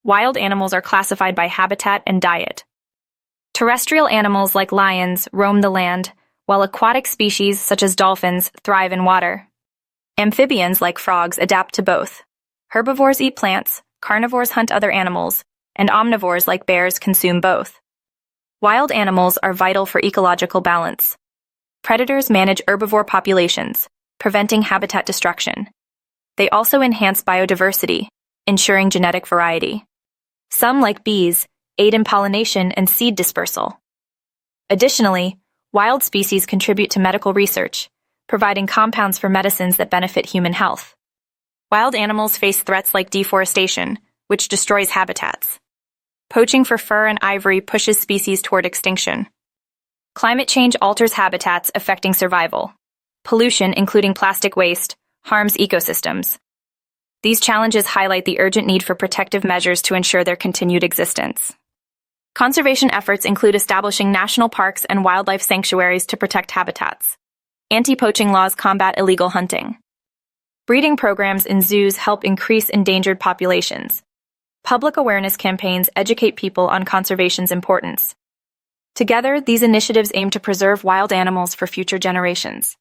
wild animals are classified by habitat and diet. Terrestrial animals like lions roam the land, while aquatic species such as dolphins thrive in water. Amphibians like frogs adapt to both. Herbivores eat plants, carnivores hunt other animals, and omnivores like bears consume both. Wild animals are vital for ecological balance. Predators manage herbivore populations, preventing habitat destruction. They also enhance biodiversity, ensuring genetic variety. Some, like bees, aid in pollination and seed dispersal. Additionally, wild species contribute to medical research, providing compounds for medicines that benefit human health. Wild animals face threats like deforestation, which destroys habitats. Poaching for fur and ivory pushes species toward extinction. Climate change alters habitats, affecting survival. Pollution, including plastic waste, harms ecosystems. These challenges highlight the urgent need for protective measures to ensure their continued existence. Conservation efforts include establishing national parks and wildlife sanctuaries to protect habitats. Anti-poaching laws combat illegal hunting. Breeding programs in zoos help increase endangered populations. Public awareness campaigns educate people on conservation's importance. Together, these initiatives aim to preserve wild animals for future generations.